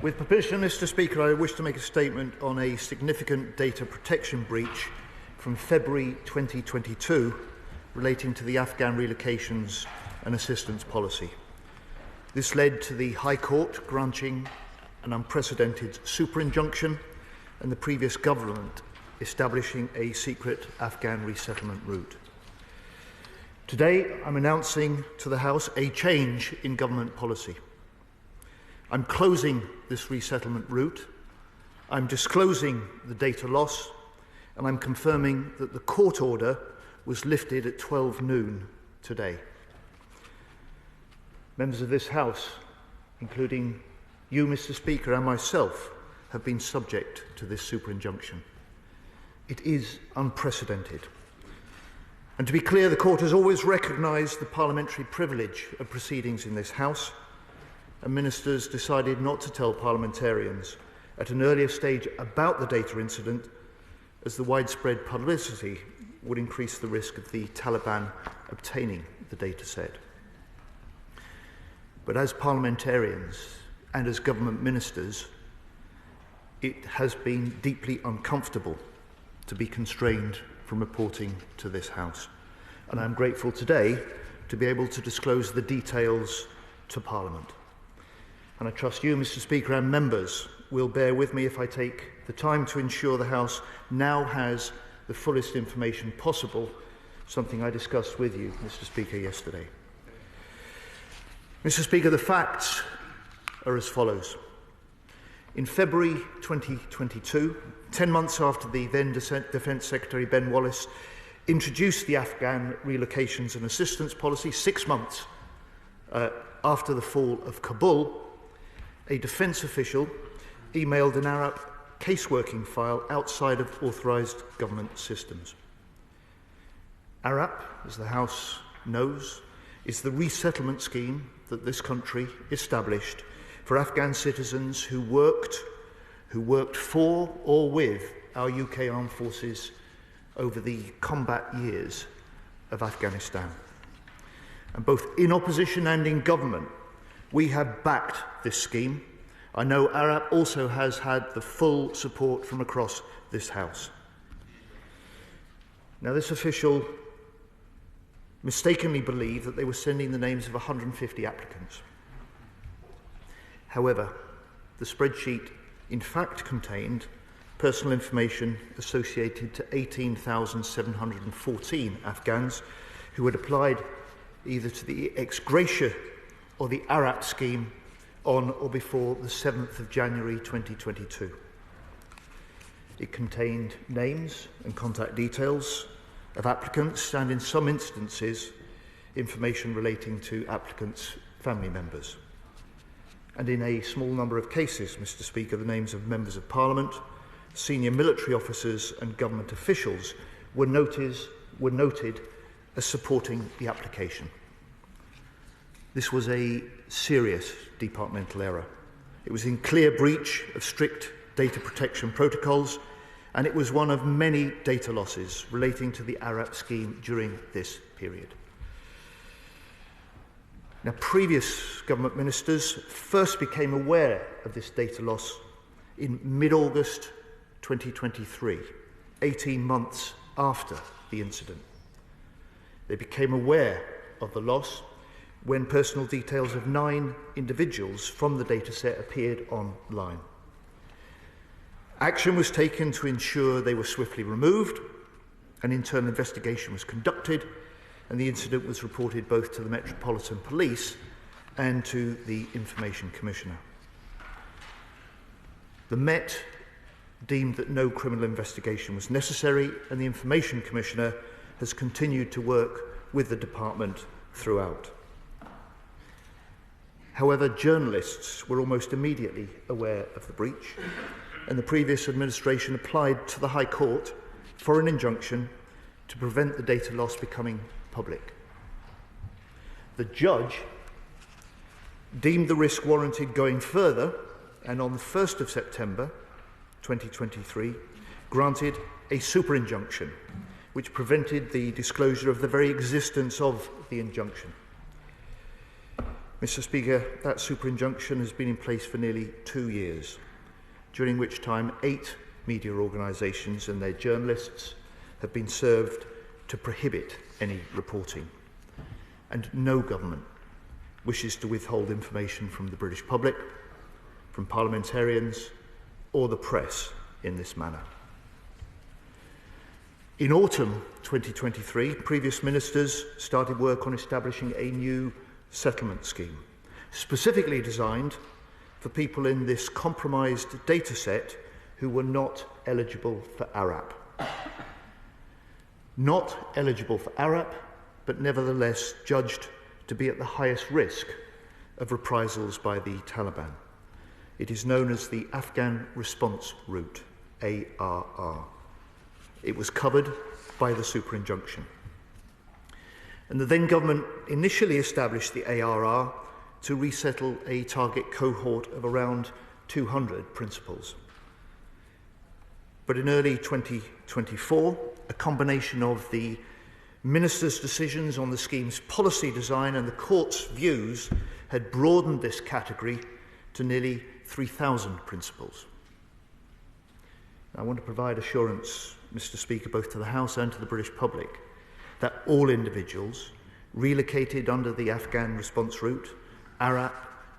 With permission, Mr. Speaker, I wish to make a statement on a significant data protection breach from February 2022 relating to the Afghan relocations and assistance policy. This led to the High Court granting an unprecedented super injunction and the previous government establishing a secret Afghan resettlement route. Today, I'm announcing to the House a change in government policy. I'm closing this resettlement route, I'm disclosing the data loss, and I'm confirming that the court order was lifted at 12 noon today. Members of this House, including you, Mr. Speaker, and myself, have been subject to this super injunction. It is unprecedented. And to be clear, the Court has always recognised the parliamentary privilege of proceedings in this House, and ministers decided not to tell parliamentarians at an earlier stage about the data incident, as the widespread publicity would increase the risk of the Taliban obtaining the data set. But as parliamentarians and as government ministers, it has been deeply uncomfortable to be constrained from reporting to this House. And I'm grateful today to be able to disclose the details to Parliament. And I trust you, Mr. Speaker, and members will bear with me if I take the time to ensure the House now has the fullest information possible, something I discussed with you, Mr. Speaker, yesterday. Mr. Speaker, the facts are as follows. In February 2022, 10 months after the then Defence Secretary Ben Wallace introduced the Afghan relocations and assistance policy, 6 months after the fall of Kabul, a defence official emailed an Arab caseworking file outside of authorised government systems. ARAP, as the House knows, is the resettlement scheme that this country established for Afghan citizens who worked for or with our UK armed forces over the combat years of Afghanistan. And both in opposition and in government, we have backed this scheme. I know ARAP also has had the full support from across this House. Now, this official mistakenly believed that they were sending the names of 150 applicants. However, the spreadsheet in fact contained personal information associated to 18,714 Afghans who had applied either to the ex gratia or the ARAP scheme on or before the 7th of January 2022. It contained names and contact details of applicants and, in some instances, information relating to applicants' family members. And in a small number of cases, Mr. Speaker, the names of members of Parliament, senior military officers and government officials were noted as supporting the application. This was a serious departmental error. It was in clear breach of strict data protection protocols, and it was one of many data losses relating to the ARAP scheme during this period. Now, previous government ministers first became aware of this data loss in mid-August 2023, 18 months after the incident. They became aware of the loss when personal details of 9 individuals from the dataset appeared online. Action was taken to ensure they were swiftly removed, an internal investigation was conducted, and the incident was reported both to the Metropolitan Police and to the Information Commissioner. The Met deemed that no criminal investigation was necessary, and the Information Commissioner has continued to work with the department throughout. However, journalists were almost immediately aware of the breach, and the previous administration applied to the High Court for an injunction to prevent the data loss becoming public. The judge deemed the risk warranted going further, and on the 1st of September 2023, granted a super injunction, which prevented the disclosure of the very existence of the injunction. Mr. Speaker, that super injunction has been in place for nearly 2 years, during which time 8 media organisations and their journalists have been served to prohibit any reporting. And no government wishes to withhold information from the British public, from parliamentarians or the press in this manner. In autumn 2023, previous ministers started work on establishing a new settlement scheme, specifically designed for people in this compromised data set who were not eligible for ARAP. Not eligible for ARAP, but nevertheless judged to be at the highest risk of reprisals by the Taliban. It is known as the Afghan Response Route, ARR. It was covered by the super injunction. And the then government initially established the ARR to resettle a target cohort of around 200 principals. But in early 2024, a combination of the Minister's decisions on the scheme's policy design and the court's views had broadened this category to nearly 3,000 principals. I want to provide assurance, Mr. Speaker, both to the House and to the British public, that all individuals relocated under the Afghan Response Route, ARAP,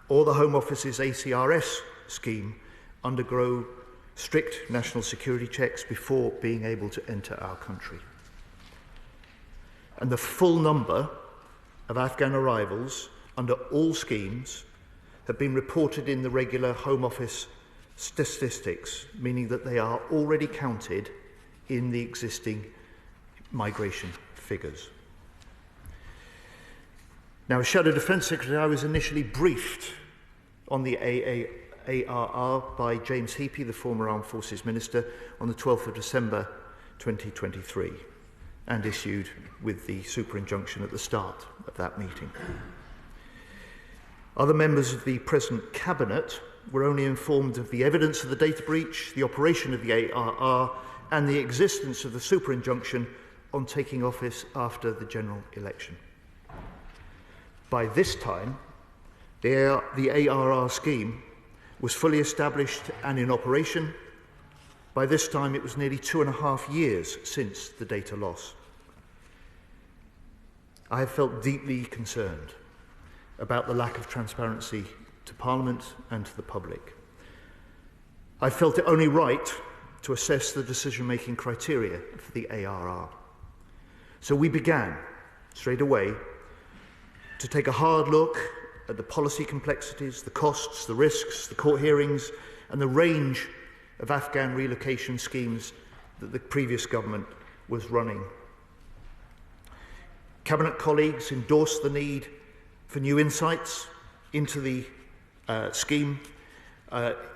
or the Home Office's ACRS scheme undergo strict national security checks before being able to enter our country. And the full number of Afghan arrivals under all schemes have been reported in the regular Home Office statistics, meaning that they are already counted in the existing migration figures. Now, as Shadow Defence Secretary, I was initially briefed on the ARR by James Healey, the former Armed Forces Minister, on the 12th of December 2023, and issued with the super injunction at the start of that meeting. Other members of the present Cabinet were only informed of the evidence of the data breach, the operation of the ARR, and the existence of the super injunction on taking office after the general election. By this time, the ARR scheme was fully established and in operation. By this time, it was nearly 2.5 years since the data loss. I have felt deeply concerned about the lack of transparency to Parliament and to the public. I felt it only right to assess the decision-making criteria for the ARR. So we began, straight away, to take a hard look at the policy complexities, the costs, the risks, the court hearings, and the range of Afghan relocation schemes that the previous government was running. Cabinet colleagues endorsed the need for new insights into the scheme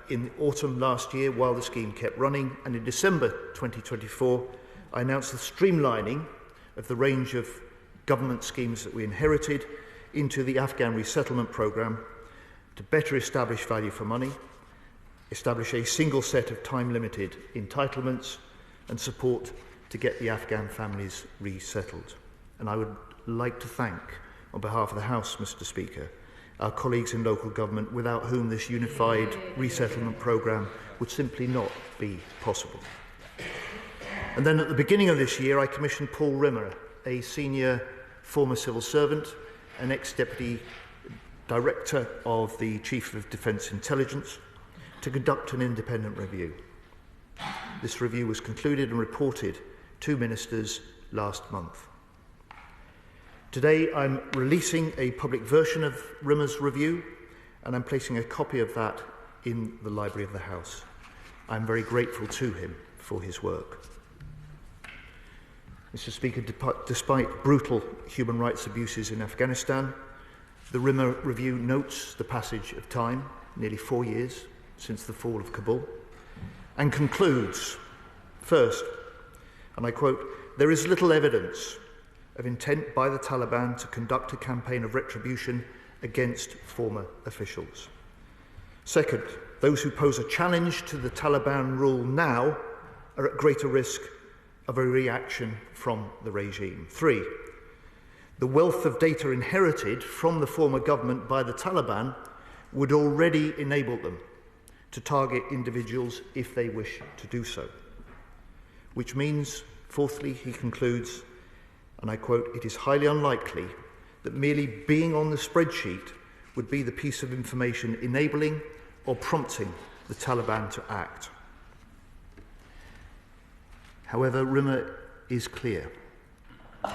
in autumn last year while the scheme kept running, and in December 2024 I announced the streamlining of the range of government schemes that we inherited into the Afghan resettlement programme to better establish value for money, establish a single set of time-limited entitlements and support to get the Afghan families resettled. And I would like to thank, on behalf of the House, Mr. Speaker, our colleagues in local government without whom this unified resettlement programme would simply not be possible. And then at the beginning of this year, I commissioned Paul Rimmer, a senior former civil servant, an ex-deputy director of the Chief of Defence Intelligence, to conduct an independent review. This review was concluded and reported to ministers last month. Today, I'm releasing a public version of Rimmer's review, and I'm placing a copy of that in the Library of the House. I'm very grateful to him for his work. Mr. Speaker, despite brutal human rights abuses in Afghanistan, the Rimmer review notes the passage of time, nearly 4 years since the fall of Kabul, and concludes, first, and I quote, "There is little evidence of intent by the Taliban to conduct a campaign of retribution against former officials. Second, those who pose a challenge to the Taliban rule now are at greater risk of a reaction from the regime. 3, The wealth of data inherited from the former government by the Taliban would already enable them to target individuals if they wish to do so. Which means, fourthly, he concludes, and I quote, "It is highly unlikely that merely being on the spreadsheet would be the piece of information enabling or prompting the Taliban to act." However, Rimmer is clear.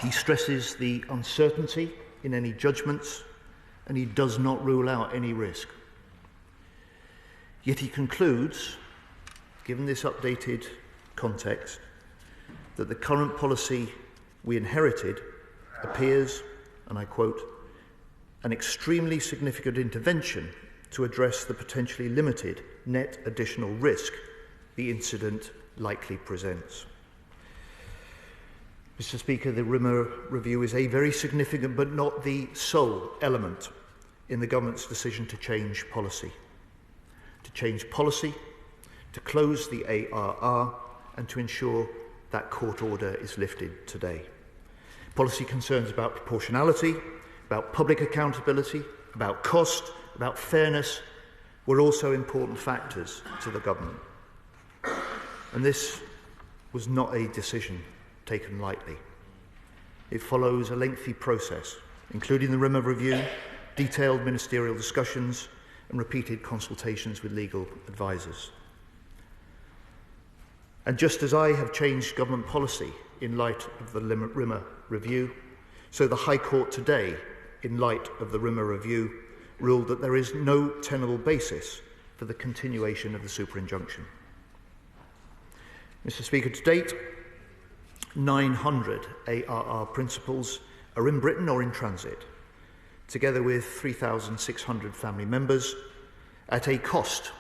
He stresses the uncertainty in any judgments, and he does not rule out any risk. Yet he concludes, given this updated context, that the current policy we inherited appears, and I quote, "an extremely significant intervention to address the potentially limited net additional risk the incident likely presents." Mr. Speaker, the Rimmer review is a very significant but not the sole element in the government's decision to change policy. To change policy, to close the ARR, and to ensure that court order is lifted today. Policy concerns about proportionality, about public accountability, about cost, about fairness were also important factors to the government. And this was not a decision taken lightly. It follows a lengthy process, including the Rimmer review, detailed ministerial discussions, and repeated consultations with legal advisors. And just as I have changed government policy in light of the Rimmer review, so the High Court today, in light of the Rimmer review, ruled that there is no tenable basis for the continuation of the super-injunction. Mr. Speaker, to date, 900 ARR principals are in Britain or in transit, together with 3,600 family members, at a cost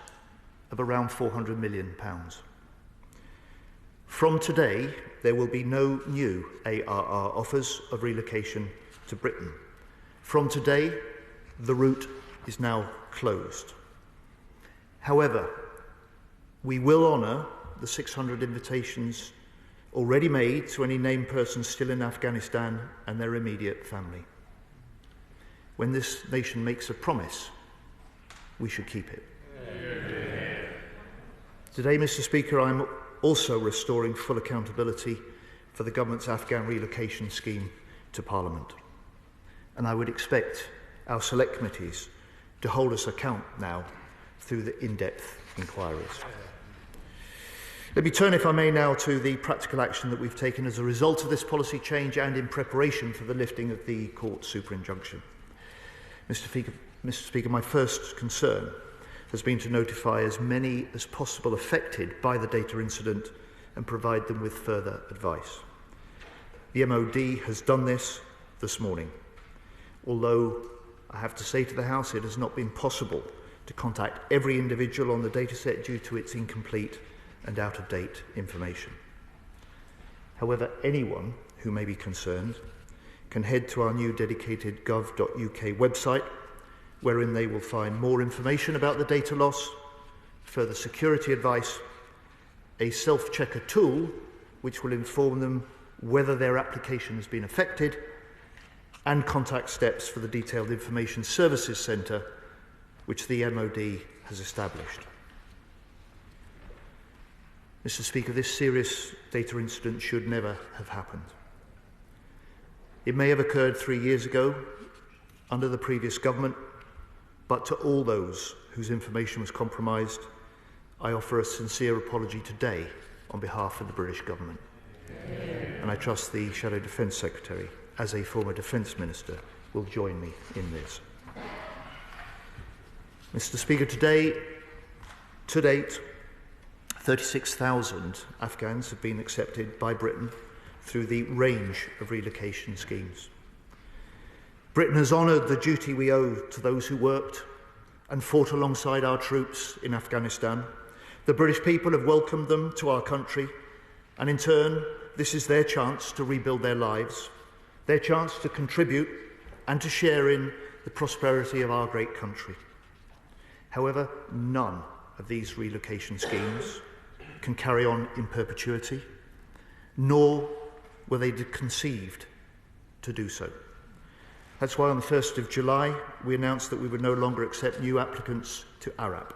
of around £400 million. From today, there will be no new ARR offers of relocation to Britain. From today, the route is now closed. However, we will honour the 600 invitations already made to any named persons still in Afghanistan and their immediate family. When this nation makes a promise, we should keep it. Today, Mr. Speaker, I'm also restoring full accountability for the government's Afghan relocation scheme to Parliament. And I would expect our select committees to hold us account now through the in-depth inquiries. Let me turn, if I may, now to the practical action that we've taken as a result of this policy change and in preparation for the lifting of the court super-injunction. Mr. Speaker, my first concern has been to notify as many as possible affected by the data incident and provide them with further advice. The MOD has done this morning, although I have to say to the House it has not been possible to contact every individual on the dataset due to its incomplete and out-of-date information. However, anyone who may be concerned can head to our new dedicated gov.uk website, wherein they will find more information about the data loss, further security advice, a self-checker tool which will inform them whether their application has been affected, and contact steps for the Detailed Information Services Centre, which the MOD has established. Mr. Speaker, this serious data incident should never have happened. It may have occurred 3 years ago under the previous government, but to all those whose information was compromised, I offer a sincere apology today on behalf of the British government. And I trust the Shadow Defence Secretary, as a former Defence Minister, will join me in this. Mr. Speaker, to date, 36,000 Afghans have been accepted by Britain through the range of relocation schemes. Britain has honoured the duty we owe to those who worked and fought alongside our troops in Afghanistan. The British people have welcomed them to our country, and in turn, this is their chance to rebuild their lives, their chance to contribute and to share in the prosperity of our great country. However, none of these relocation schemes can carry on in perpetuity, nor were they conceived to do so. That's why on the 1st of July we announced that we would no longer accept new applicants to ARAP.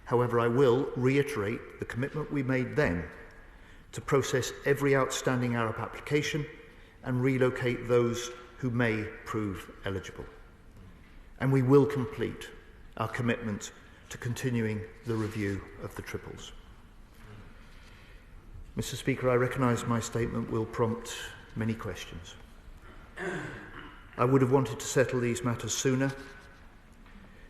However, I will reiterate the commitment we made then to process every outstanding ARAP application and relocate those who may prove eligible. And we will complete our commitment to continuing the review of the triples. Mr. Speaker, I recognise my statement will prompt many questions. I would have wanted to settle these matters sooner,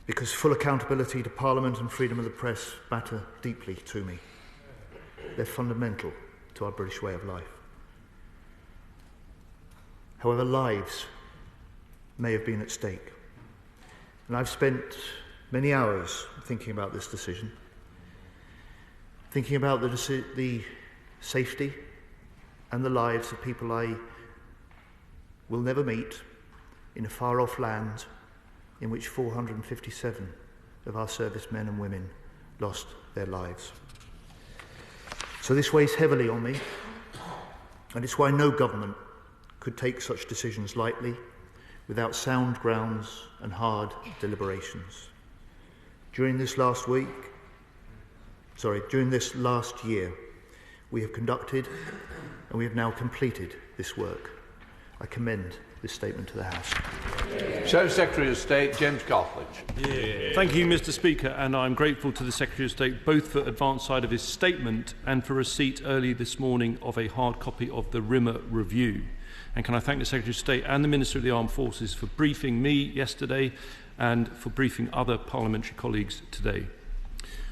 because full accountability to Parliament and freedom of the press matter deeply to me. They're fundamental to our British way of life. However, lives may have been at stake. And I've spent many hours thinking about this decision, thinking about the safety and the lives of people I will never meet in a far-off land in which 457 of our servicemen and women lost their lives. So this weighs heavily on me, and it's why no government could take such decisions lightly without sound grounds and hard deliberations. During this last year, we have conducted and we have now completed this work. I commend this statement to the House. Secretary of State James Cartledge. Thank you, Mr. Speaker, and I'm grateful to the Secretary of State both for advance side of his statement and for receipt early this morning of a hard copy of the Rimmer Review. And can I thank the Secretary of State and the Minister of the Armed Forces for briefing me yesterday and for briefing other parliamentary colleagues today.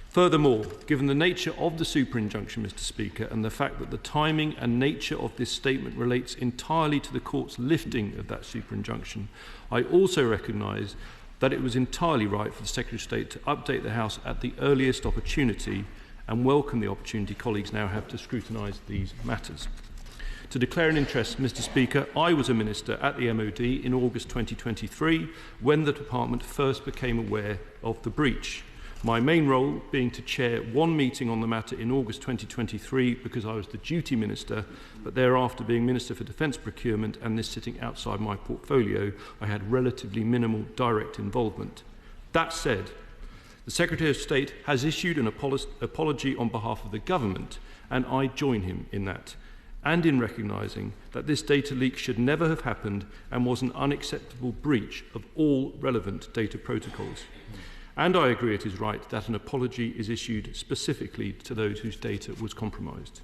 Furthermore, given the nature of the super-injunction, Mr. Speaker, and the fact that the timing and nature of this statement relates entirely to the Court's lifting of that super-injunction, I also recognise that it was entirely right for the Secretary of State to update the House at the earliest opportunity and welcome the opportunity colleagues now have to scrutinise these matters. To declare an interest, Mr. Speaker, I was a Minister at the MOD in August 2023 when the Department first became aware of the breach. My main role being to chair one meeting on the matter in August 2023 because I was the duty minister, but thereafter being Minister for Defence Procurement and this sitting outside my portfolio, I had relatively minimal direct involvement. That said, the Secretary of State has issued an apology on behalf of the government, and I join him in that, and in recognising that this data leak should never have happened and was an unacceptable breach of all relevant data protocols. And I agree it is right that an apology is issued specifically to those whose data was compromised.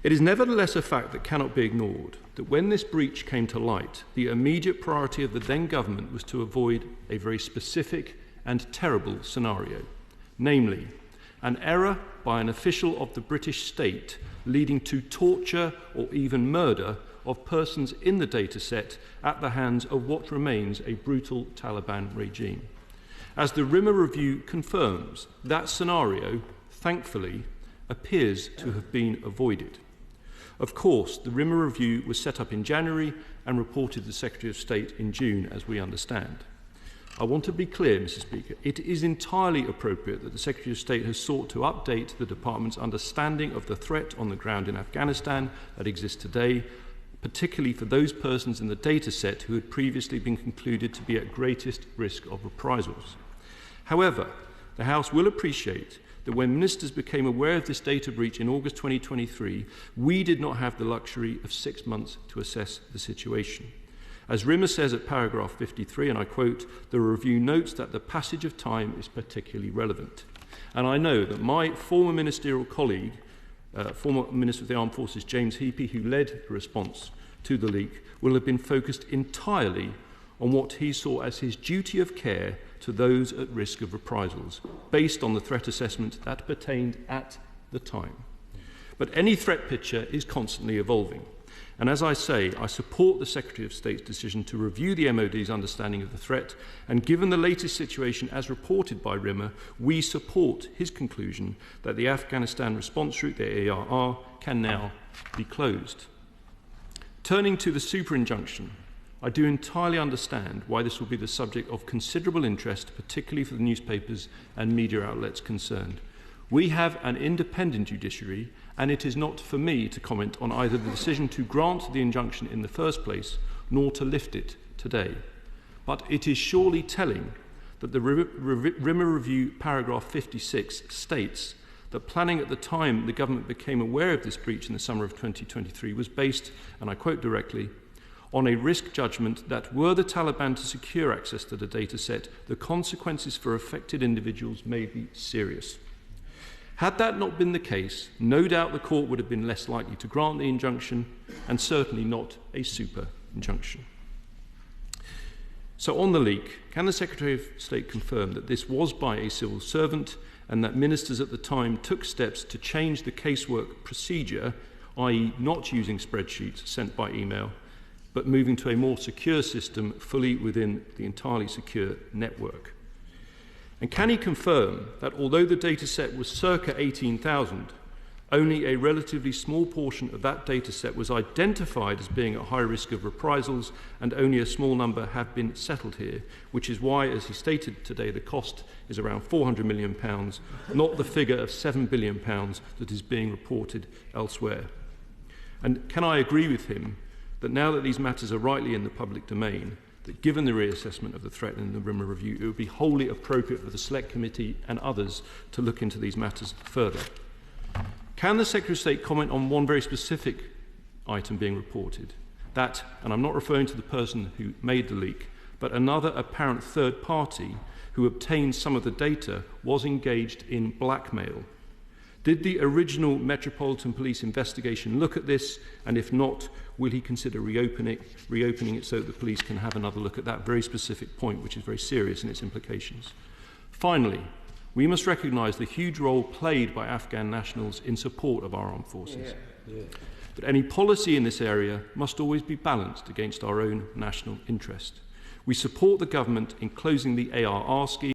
It is nevertheless a fact that cannot be ignored that when this breach came to light, the immediate priority of the then government was to avoid a very specific and terrible scenario, namely, an error by an official of the British state leading to torture or even murder of persons in the data set at the hands of what remains a brutal Taliban regime. As the Rimmer Review confirms, that scenario, thankfully, appears to have been avoided. Of course, the Rimmer Review was set up in January and reported to the Secretary of State in June, as we understand. I want to be clear, Mr. Speaker, it is entirely appropriate that the Secretary of State has sought to update the Department's understanding of the threat on the ground in Afghanistan that exists today, particularly for those persons in the data set who had previously been concluded to be at greatest risk of reprisals. However, the House will appreciate that when ministers became aware of this data breach in August 2023, we did not have the luxury of 6 months to assess the situation. As Rimmer says at paragraph 53, and I quote, the review notes that the passage of time is particularly relevant. And I know that my former ministerial colleague, former Minister of the Armed Forces, James Healey, who led the response to the leak, will have been focused entirely on what he saw as his duty of care to those at risk of reprisals, based on the threat assessment that pertained at the time. But any threat picture is constantly evolving. And as I say, I support the Secretary of State's decision to review the MOD's understanding of the threat, and given the latest situation as reported by Rimmer, we support his conclusion that the Afghanistan response route, the ARR, can now be closed. Turning to the super-injunction, I do entirely understand why this will be the subject of considerable interest, particularly for the newspapers and media outlets concerned. We have an independent judiciary, and it is not for me to comment on either the decision to grant the injunction in the first place, nor to lift it today. But it is surely telling that the Rimmer Review paragraph 56 states that planning at the time the government became aware of this breach in the summer of 2023 was based, and I quote directly, on a risk judgment that were the Taliban to secure access to the data set, the consequences for affected individuals may be serious. Had that not been the case, no doubt the court would have been less likely to grant the injunction, and certainly not a super injunction. So on the leak, can the Secretary of State confirm that this was by a civil servant and that ministers at the time took steps to change the casework procedure, i.e. not using spreadsheets sent by email, but moving to a more secure system fully within the entirely secure network? And can he confirm that although the data set was circa 18,000, only a relatively small portion of that data set was identified as being at high risk of reprisals, and only a small number have been settled here, which is why, as he stated today, the cost is around £400 million, not the figure of £7 billion that is being reported elsewhere? And can I agree with him that now that these matters are rightly in the public domain, that given the reassessment of the threat in the Rimmer Review, it would be wholly appropriate for the Select Committee and others to look into these matters further? Can the Secretary of State comment on one very specific item being reported? That, and I'm not referring to the person who made the leak, but another apparent third party who obtained some of the data was engaged in blackmail. Did the original Metropolitan Police investigation look at this? And if not, will he consider reopening it so that the police can have another look at that very specific point, which is very serious in its implications? Finally, we must recognise the huge role played by Afghan nationals in support of our armed forces. But any policy in this area must always be balanced against our own national interest. We support the government in closing the ARR scheme.